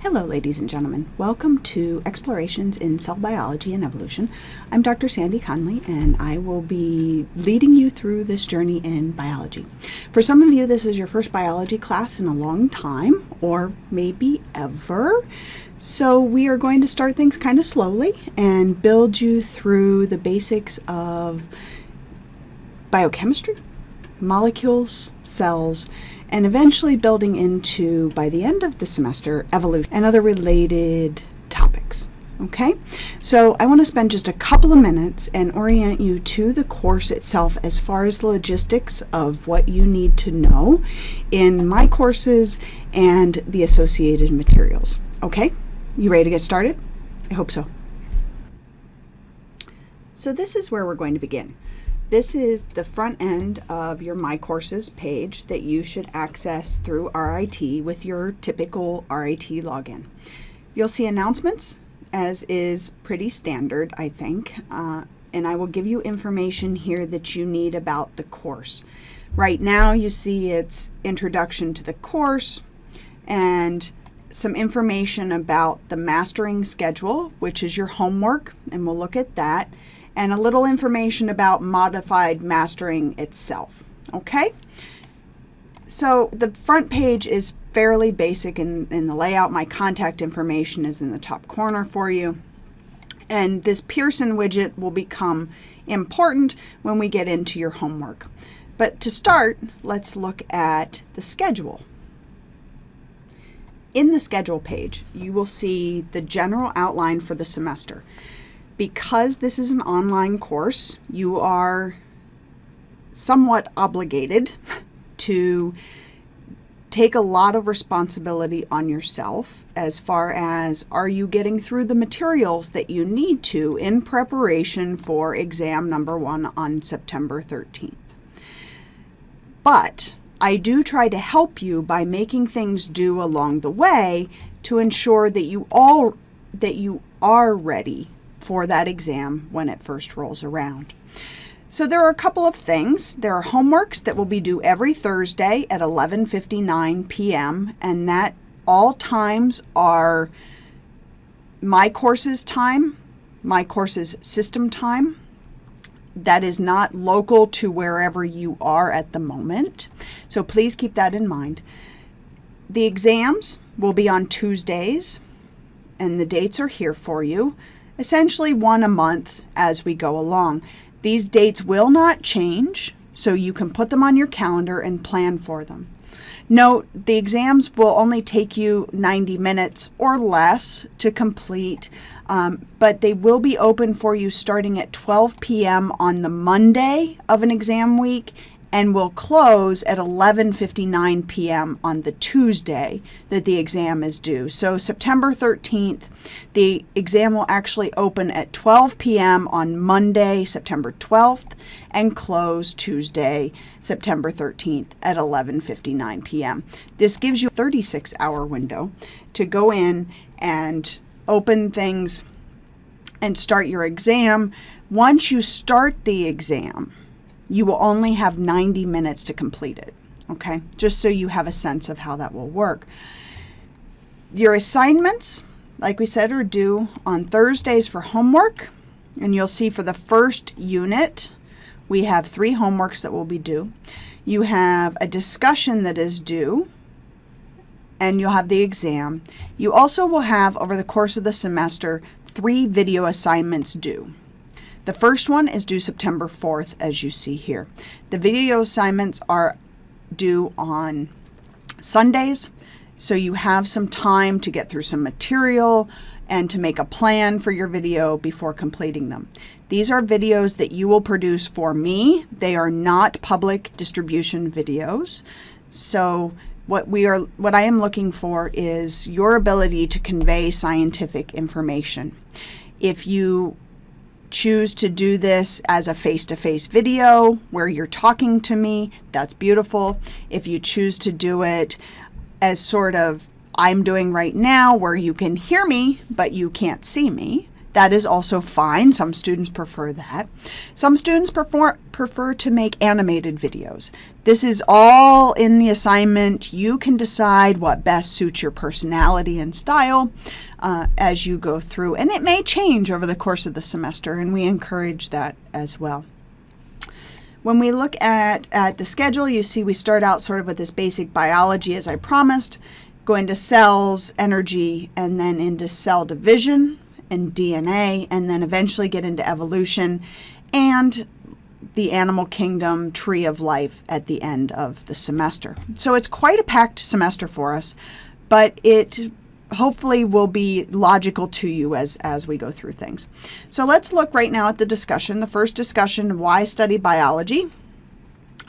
Hello, ladies and gentlemen. Welcome to Explorations in Cell Biology and Evolution. I'm Dr. Sandy Conley, and I will be leading you through this journey in biology. For some of you, this is your first biology class in a long time, or maybe ever. So we are going to start things kind of slowly and build you through the basics of biochemistry, molecules, cells, and eventually building into, by the end of the semester, evolution and other related topics. Okay, so I want to spend just a couple of minutes and orient you to the course itself as far as the logistics of what you need to know in my courses and the associated materials. Okay, you ready to get started? I hope so. So this is where we're going to begin. This is the front end of your My Courses page that you should access through RIT with your typical RIT login. You'll see announcements, as is pretty standard, I think, and I will give you information here that you need about the course. Right now you see it's introduction to the course and some information about the mastering schedule, which is your homework, and we'll look at that, and a little information about modified mastering itself. Okay, so the front page is fairly basic in the layout. My contact information is in the top corner for you, and this Pearson widget will become important when we get into your homework. But to start, let's look at the schedule. In the schedule page, you will see the general outline for the semester. Because this is an online course, you are somewhat obligated to take a lot of responsibility on yourself as far as, are you getting through the materials that you need to in preparation for exam number 1 on September 13th. But I do try to help you by making things do along the way to ensure that you are ready for that exam when it first rolls around. So there are a couple of things. There are homeworks that will be due every Thursday at 11:59 p.m. and that all times are My Courses time, My Courses system time. That is not local to wherever you are at the moment. So please keep that in mind. The exams will be on Tuesdays, and the dates are here for you. Essentially one a month as we go along. These dates will not change, so you can put them on your calendar and plan for them. Note, the exams will only take you 90 minutes or less to complete, but they will be open for you starting at 12 p.m. on the Monday of an exam week and will close at 11:59 p.m. on the Tuesday that the exam is due. So September 13th, the exam will actually open at 12 p.m. on Monday, September 12th, and close Tuesday, September 13th at 11:59 p.m. This gives you a 36-hour window to go in and open things and start your exam. Once you start the exam, you will only have 90 minutes to complete it, okay? Just so you have a sense of how that will work. Your assignments, like we said, are due on Thursdays for homework, and you'll see for the first unit, we have 3 homeworks that will be due. You have a discussion that is due, and you'll have the exam. You also will have, over the course of the semester, 3 video assignments due. The first one is due September 4th, as you see here. The video assignments are due on Sundays, so you have some time to get through some material and to make a plan for your video before completing them. These are videos that you will produce for me. They are not public distribution videos. So what I am looking for is your ability to convey scientific information. If you choose to do this as a face-to-face video where you're talking to me, that's beautiful. If you choose to do it as sort of I'm doing right now, where you can hear me but you can't see me, That is also fine. Some students prefer that. Some students prefer to make animated videos. This is all in the assignment. You can decide what best suits your personality and style as you go through. And it may change over the course of the semester, and we encourage that as well. When we look at the schedule, you see we start out sort of with this basic biology, as I promised, go into cells, energy, and then into cell division and DNA, and then eventually get into evolution and the animal kingdom, tree of life at the end of the semester. So it's quite a packed semester for us, but it hopefully will be logical to you as we go through things. So let's look right now at the discussion. The first discussion, why study biology,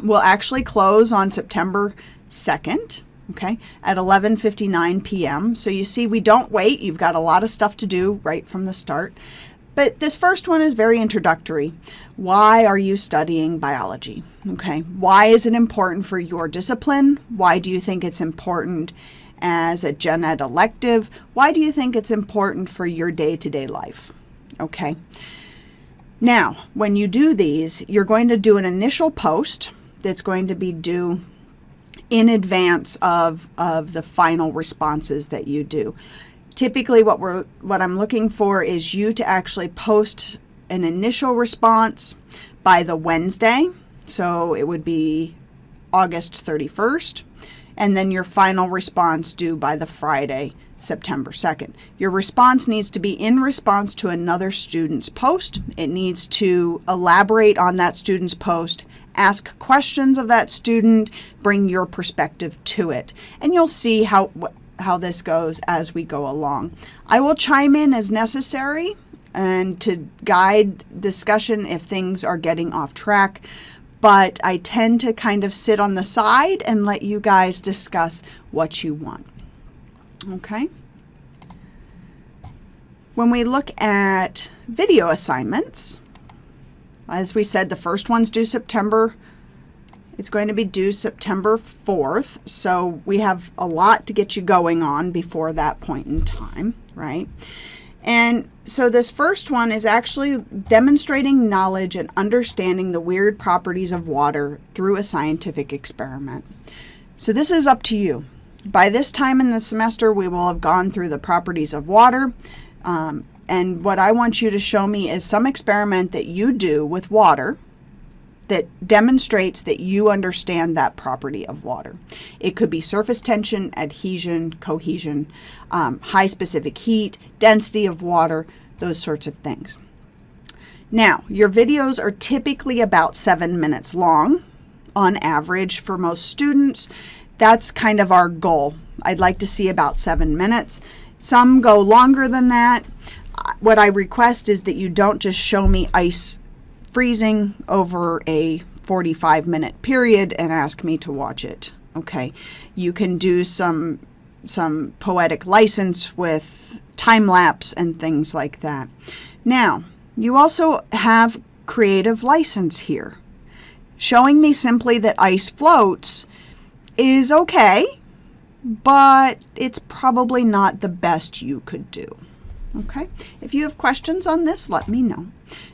will actually close on September 2nd. Okay, at 11:59 p.m. So you see we don't wait. You've got a lot of stuff to do right from the start. But this first one is very introductory. Why are you studying biology? Okay, why is it important for your discipline? Why do you think it's important as a gen ed elective? Why do you think it's important for your day-to-day life? Okay. Now, when you do these, you're going to do an initial post that's going to be due in advance of the final responses that you do. Typically what I'm looking for is you to actually post an initial response by the Wednesday. So it would be August 31st, and then your final response due by the Friday, September 2nd. Your response needs to be in response to another student's post. It needs to elaborate on that student's post, ask questions of that student, bring your perspective to it. And you'll see how this goes as we go along. I will chime in as necessary and to guide discussion if things are getting off track, but I tend to kind of sit on the side and let you guys discuss what you want. Okay? When we look at video assignments, as we said, the first one's due September. It's going to be due September 4th, so we have a lot to get you going on before that point in time, right? And so this first one is actually demonstrating knowledge and understanding the weird properties of water through a scientific experiment. So this is up to you. By this time in the semester, we will have gone through the properties of water. And what I want you to show me is some experiment that you do with water that demonstrates that you understand that property of water. It could be surface tension, adhesion, cohesion, high specific heat, density of water, those sorts of things. Now, your videos are typically about 7 minutes long on average for most students. That's kind of our goal. I'd like to see about 7 minutes. Some go longer than that. What I request is that you don't just show me ice freezing over a 45-minute period and ask me to watch it. Okay, you can do some poetic license with time lapse and things like that. Now, you also have creative license here. Showing me simply that ice floats is okay, but it's probably not the best you could do. Okay, if you have questions on this, let me know.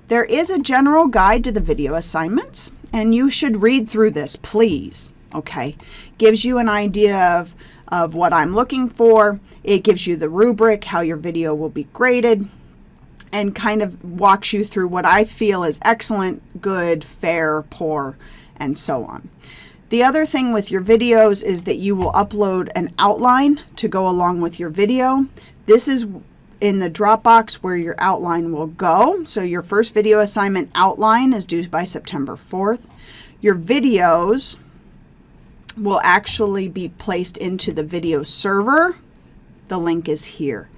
There is a general guide to the video assignments, and you should read through this, please. Okay, gives you an idea of what I'm looking for. It gives you the rubric, how your video will be graded, and kind of walks you through what I feel is excellent, good, fair, poor, and so on. The other thing with your videos is that you will upload an outline to go along with your video. This is in the Dropbox where your outline will go. So your first video assignment outline is due by September 4th. Your videos will actually be placed into the video server. The link is here.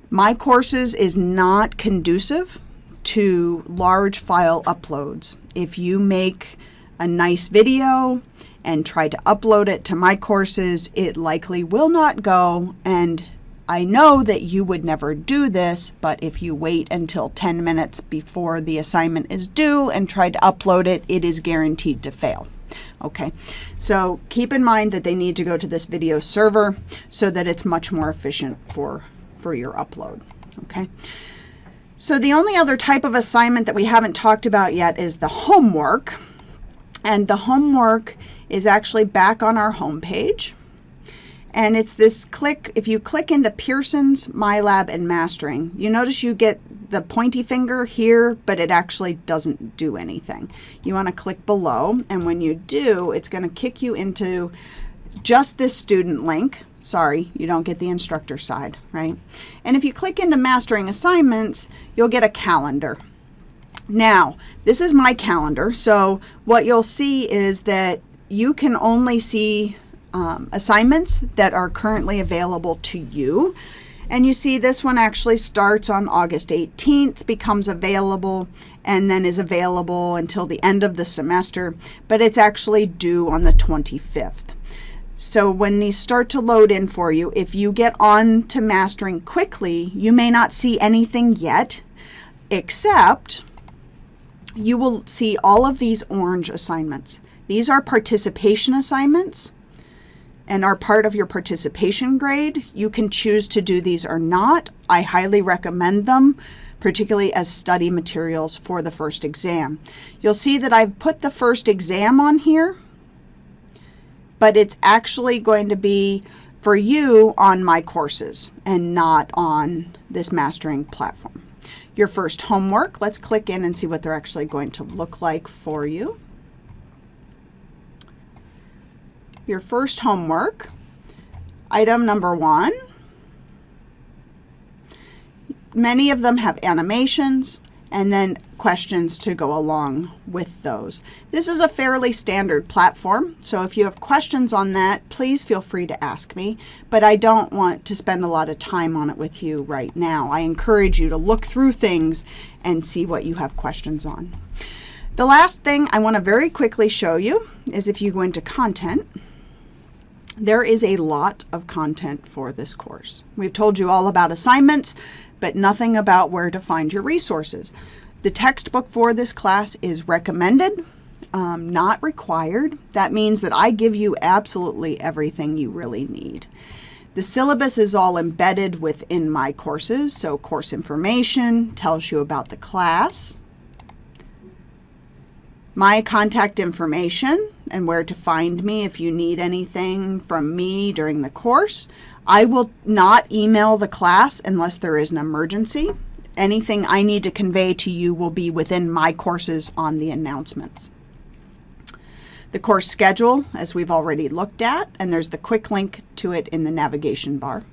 My Courses is not conducive to large file uploads. If you make a nice video and try to upload it to My Courses, it likely will not go, and I know that you would never do this, but if you wait until 10 minutes before the assignment is due and try to upload it, it is guaranteed to fail. Okay, so keep in mind that they need to go to this video server so that it's much more efficient for your upload. Okay, So the only other type of assignment that we haven't talked about yet is the homework. And the homework is actually back on our home page. And it's this click, if you click into Pearson's, MyLab, and Mastering, you notice you get the pointy finger here, but it actually doesn't do anything. You want to click below, and when you do, it's going to kick you into just this student link. Sorry, you don't get the instructor side, right? And if you click into Mastering Assignments, you'll get a calendar. Now, this is my calendar, so what you'll see is that you can only see assignments that are currently available to you. And you see this one actually starts on August 18th, becomes available, and then is available until the end of the semester, but it's actually due on the 25th. So when these start to load in for you, if you get on to Mastering quickly, you may not see anything yet, except you will see all of these orange assignments. These are participation assignments and are part of your participation grade. You can choose to do these or not. I highly recommend them, particularly as study materials for the first exam. You'll see that I've put the first exam on here, but it's actually going to be for you on my courses and not on this Mastering platform. Your first homework, let's click in and see what they're actually going to look like for you. Your first homework, item number 1. Many of them have animations and then questions to go along with those. This is a fairly standard platform, so if you have questions on that, please feel free to ask me, but I don't want to spend a lot of time on it with you right now. I encourage you to look through things and see what you have questions on. The last thing I want to very quickly show you is if you go into content, there is a lot of content for this course. We've told you all about assignments, but nothing about where to find your resources. The textbook for this class is recommended, not required. That means that I give you absolutely everything you really need. The syllabus is all embedded within my courses, so course information tells you about the class, my contact information and where to find me if you need anything from me during the course. I will not email the class unless there is an emergency. Anything I need to convey to you will be within my courses on the announcements. The course schedule, as we've already looked at, and there's the quick link to it in the navigation bar.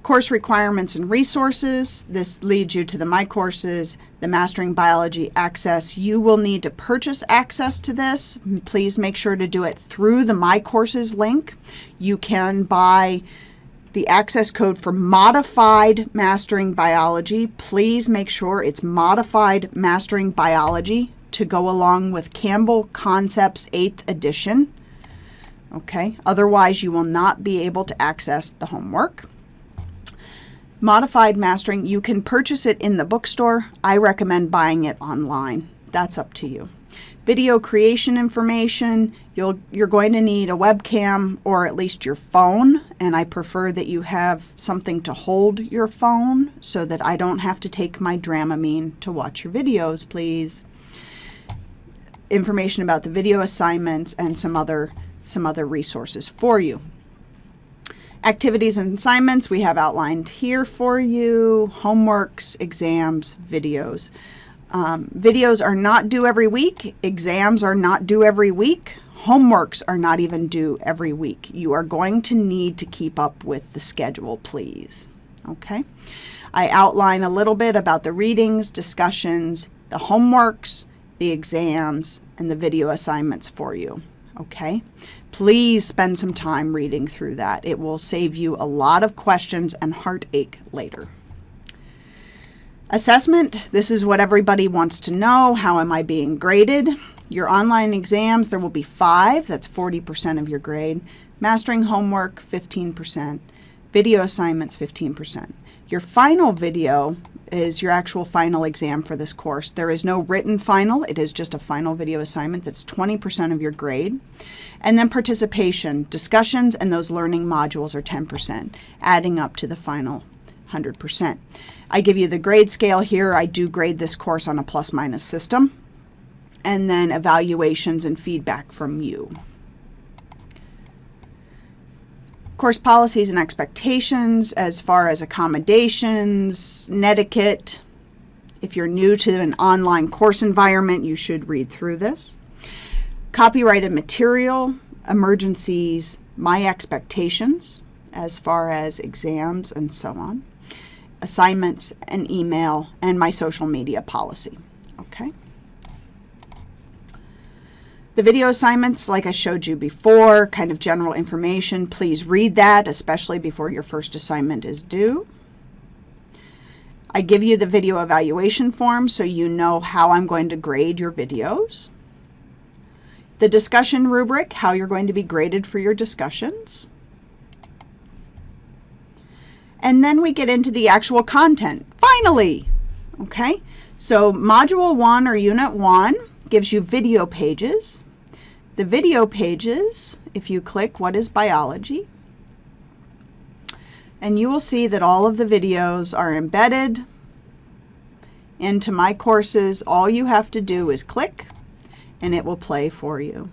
Course requirements and resources. This leads you to the My Courses, the Mastering Biology Access. You will need to purchase access to this. Please make sure to do it through the My Courses link. You can buy the access code for Modified Mastering Biology. Please make sure it's Modified Mastering Biology to go along with Campbell Concepts 8th edition. Okay, otherwise you will not be able to access the homework. Modified Mastering, you can purchase it in the bookstore. I recommend buying it online. That's up to you. Video creation information, you're going to need a webcam or at least your phone, and I prefer that you have something to hold your phone so that I don't have to take my Dramamine to watch your videos, please. Information about the video assignments and some other resources for you. Activities and assignments we have outlined here for you, homeworks, exams, videos. Videos are not due every week. Exams are not due every week. Homeworks are not even due every week. You are going to need to keep up with the schedule, please. Okay? I outline a little bit about the readings, discussions, the homeworks, the exams, and the video assignments for you. Okay? Please spend some time reading through that. It will save you a lot of questions and heartache later. Assessment, this is what everybody wants to know. How am I being graded? Your online exams, there will be 5. That's 40% of your grade. Mastering homework, 15%. Video assignments, 15%. Your final video is your actual final exam for this course. There is no written final. It is just a final video assignment. That's 20% of your grade. And then participation, discussions, and those learning modules are 10%, adding up to the final 100%. I give you the grade scale here. I do grade this course on a plus-minus system, and then evaluations and feedback from you. Course policies and expectations as far as accommodations, netiquette. If you're new to an online course environment, you should read through this. Copyrighted material, emergencies, my expectations as far as exams and so on, assignments and email, and my social media policy. Okay. The video assignments, like I showed you before, kind of general information. Please read that, especially before your first assignment is due. I give you the video evaluation form so you know how I'm going to grade your videos. The discussion rubric, how you're going to be graded for your discussions. And then we get into the actual content. Finally! Okay, so Module 1 or Unit 1 gives you video pages. The video pages, if you click what is biology, and you will see that all of the videos are embedded into my courses. All you have to do is click and it will play for you.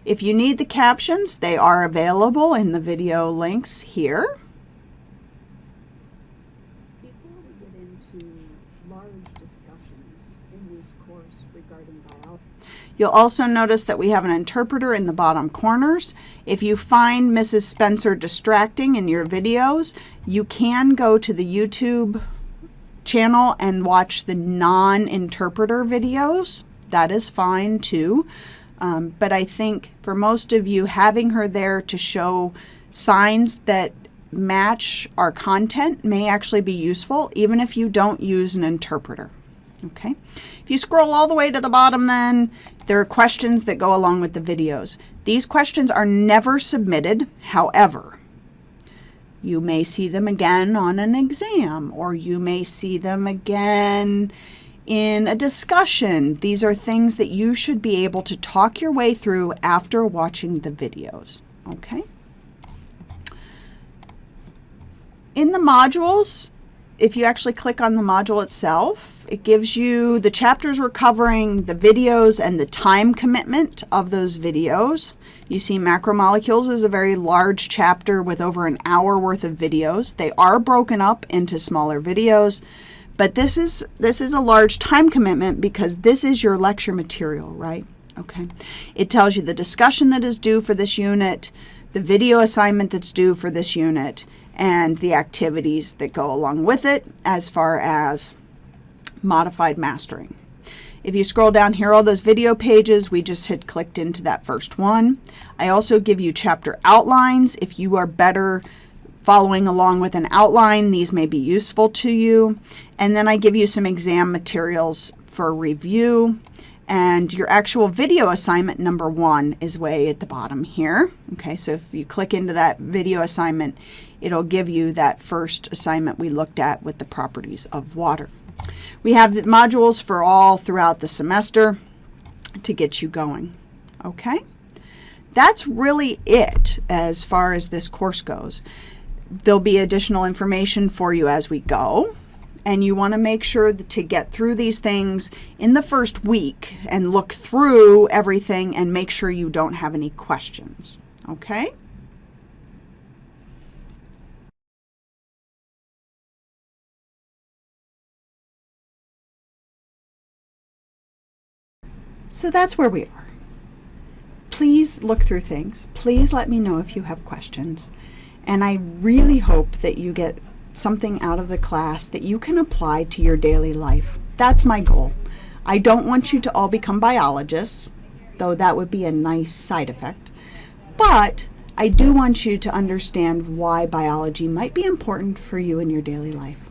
If you need the captions, they are available in the video links here. Before we get into large discussions in this course regarding biology, you'll also notice that we have an interpreter in the bottom corners. If you find Mrs. Spencer distracting in your videos, you can go to the YouTube channel and watch the non-interpreter videos. That is fine too. But I think for most of you, having her there to show signs that match our content may actually be useful, even if you don't use an interpreter. Okay. If you scroll all the way to the bottom, then there are questions that go along with the videos. These questions are never submitted. However, you may see them again on an exam, or you may see them again in a discussion. These are things that you should be able to talk your way through after watching the videos. Okay. In the modules, if you actually click on the module itself, it gives you the chapters we're covering, the videos, and the time commitment of those videos. You see macromolecules is a very large chapter with over an hour worth of videos. They are broken up into smaller videos, but this is a large time commitment because this is your lecture material, right? Okay. It tells you the discussion that is due for this unit, the video assignment that's due for this unit, and the activities that go along with it as far as modified mastering. If you scroll down here, all those video pages, we just had clicked into that first one. I also give you chapter outlines. If you are better following along with an outline, these may be useful to you. And then I give you some exam materials for review. And your actual video assignment number 1 is way at the bottom here. Okay, so if you click into that video assignment, it'll give you that first assignment we looked at with the properties of water. We have the modules for all throughout the semester to get you going. Okay, that's really it as far as this course goes. There'll be additional information for you as we go. And you want to make sure that to get through these things in the first week and look through everything and make sure you don't have any questions. Okay? So that's where we are. Please look through things. Please let me know if you have questions. And I really hope that you get something out of the class that you can apply to your daily life. That's my goal. I don't want you to all become biologists, though that would be a nice side effect. But I do want you to understand why biology might be important for you in your daily life.